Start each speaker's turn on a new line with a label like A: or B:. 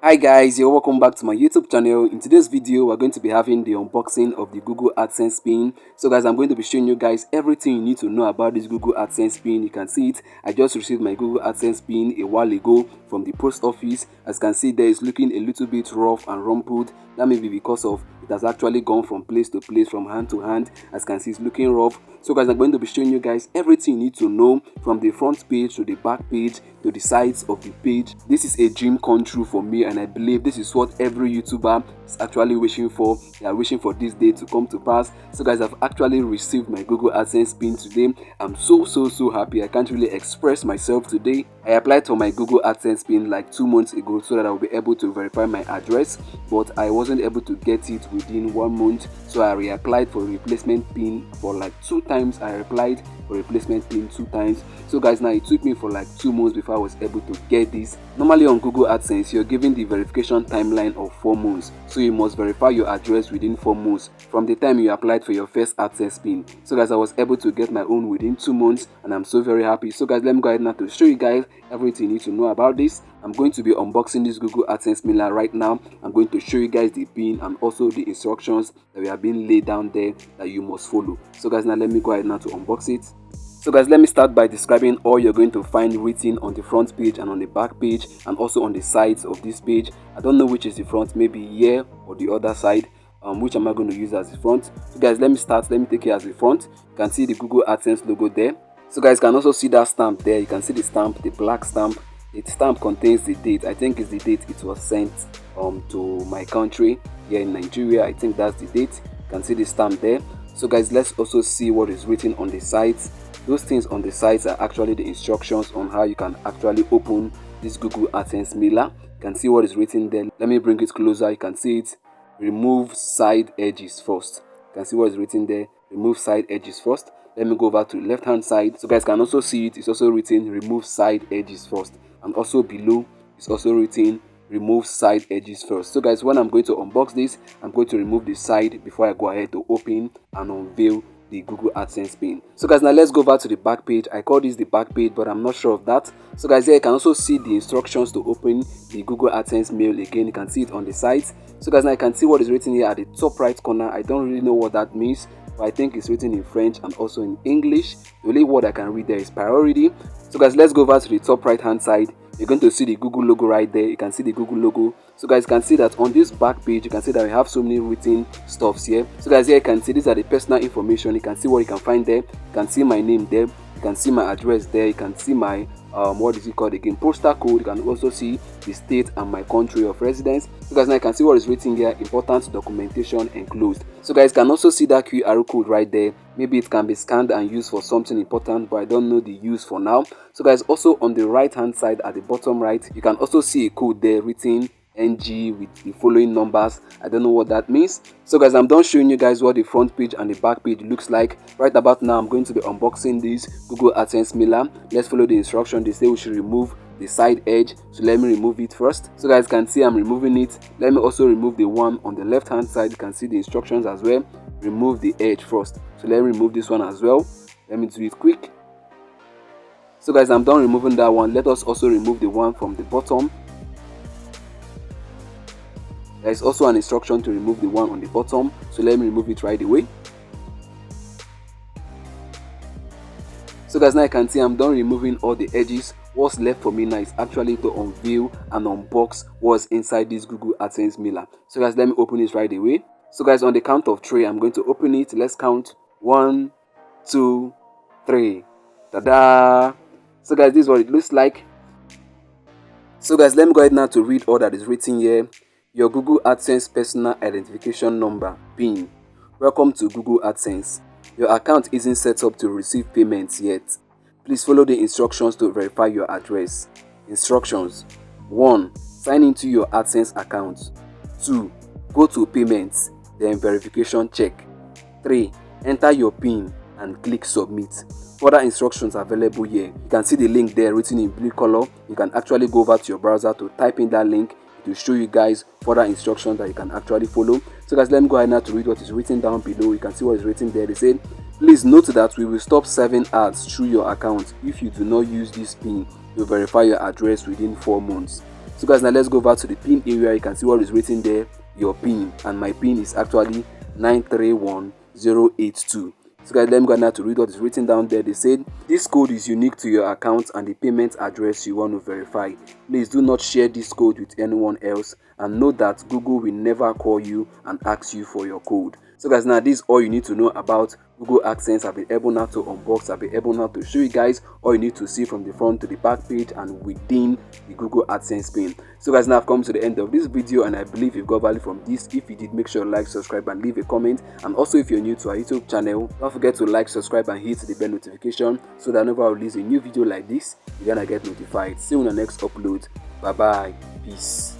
A: Hi guys, you're welcome back to my YouTube channel. In today's video, we're going to be having the unboxing of the Google Adsense PIN. So guys, I'm going to be showing you guys everything you need to know about this Google Adsense PIN. You can see it. I just received my Google Adsense PIN a while ago from the post office. As you can see, there is looking a little bit rough and rumpled. That may be because of it has actually gone from place to place, from hand to hand. As you can see, it's looking rough. So guys, I'm going to be showing you guys everything you need to know from the front page to the back page to the sides of the page. This is a dream come true for me, and I believe this is what every YouTuber is actually wishing for. They are wishing for this day to come to pass. So guys, I've actually received my Google Adsense PIN today. I'm so happy. I can't really express myself today. I applied for my Google Adsense PIN like 2 months ago so that I will be able to verify my address, but I wasn't able to get it within 1 month, so I reapplied for a replacement PIN for like 2 times. I applied for replacement PIN 2 times. So guys, now it took me for like 2 months before I was able to get this. Normally on Google Adsense, you're given the verification timeline of 4 months, so you must verify your address within 4 months from the time you applied for your first Adsense PIN. So guys, I was able to get my own within 2 months, and I'm so very happy. So guys, let me go ahead now to show you guys everything you need to know about this. I'm going to be unboxing this Google Adsense Miller right now. I'm going to show you guys the pin and also the instructions that we have been laid down there that you must follow. So guys, now let me go ahead now to unbox it. So guys, let me start by describing all you're going to find written on the front page and on the back page and also on the sides of this page. I don't know which is the front, maybe here or the other side. Which am I going to use as the front? So guys, let me take it as the front. You can see the Google Adsense logo there. So guys, you can also see that stamp there. You can see the stamp, the black stamp. The stamp contains the date. I think it's the date it was sent to my country here in Nigeria. I think that's the date. You can see the stamp there. So guys, let's also see what is written on the sides. Those things on the sides are actually the instructions on how you can actually open this Google Adsense Miller. You can see what is written there. Let me bring it closer. You can see it. Remove side edges first. You can see what is written there. Remove side edges first. Let me go over to the left hand side. So guys can also see it. It's also written remove side edges first. And also below it's also written remove side edges first. So guys, when I'm going to unbox this, I'm going to remove the side before I go ahead to open and unveil the Google Adsense PIN. So guys, now let's go over to the back page. I call this the back page, but I'm not sure of that. So guys, here you can also see the instructions to open the Google Adsense mail. Again, you can see it on the sides. So guys, now you can see what is written here at the top right corner. I don't really know what that means, but I think it's written in French and also in English. The only word I can read there is priority. So guys, let's go over to the top right hand side. You're going to see the Google logo right there. You can see the Google logo. So guys, you can see that on this back page, you can see that we have so many written stuffs here. So guys, here you can see these are the personal information. You can see what you can find there. You can see my name there. You can see my address there. You can see my what is it called again, postal code. You can also see the state and my country of residence. So guys, now you can see what is written here, important documentation enclosed. So guys, you can also see that QR code right there. Maybe it can be scanned and used for something important, but I don't know the use for now. So guys, also on the right hand side at the bottom right, you can also see a code there written NG with the following numbers. I don't know what that means. So guys, I'm done showing you guys what the front page and the back page looks like. Right about now, I'm going to be unboxing this Google Adsense Miller. Let's follow the instruction. They say we should remove the side edge, so let me remove it first. So guys can see I'm removing it. Let me also remove the one on the left hand side. You can see the instructions as well. Remove the edge first. So let me remove this one as well. Let me do it quick. So guys, I'm done removing that one. Let us also remove the one from the bottom. There is also an instruction to remove the one on the bottom, so let me remove it right away. So guys, now you can see I'm done removing all the edges. What's left for me now is actually to unveil and unbox what's inside this Google Adsense Miller. So guys, let me open it right away. So guys, on the count of 3, I'm going to open it. Let's count 1, 2, 3. Ta-da! So guys, this is what it looks like. So guys, let me go ahead now to read all that is written here. Your Google Adsense personal identification number PIN. Welcome to Google Adsense. Your account isn't set up to receive payments yet. Please follow the instructions to verify your address. Instructions: 1. Sign into your Adsense account. 2. Go to payments, then verification check. 3. Enter your PIN and click submit. Further instructions available here. You can see the link there written in blue color. You can actually go over to your browser to type in that link. To show you guys further instructions that you can actually follow. So guys, let me go ahead now to read what is written down below. You can see what is written there. They said, please note that we will stop serving ads through your account if you do not use this PIN to verify your address within 4 months. So guys, now let's go over to the pin area. You can see what is written there, your pin, and my pin is actually 931082. So guys, let me go now to read what is written down there. They said this code is unique to your account and the payment address you want to verify. Please do not share this code with anyone else, and know that Google will never call you and ask you for your code. So guys, now this is all you need to know about Google AdSense. I've been able now to unbox, I've been able now to show you guys all you need to see from the front to the back page and within the Google AdSense pin. So guys, now I've come to the end of this video, and I believe you've got value from this. If you did, make sure to like, subscribe, and leave a comment. And also, if you're new to our YouTube channel, don't forget to like, subscribe, and hit the bell notification so that whenever I release a new video like this, you're gonna get notified. See you in the next upload. Bye bye, peace.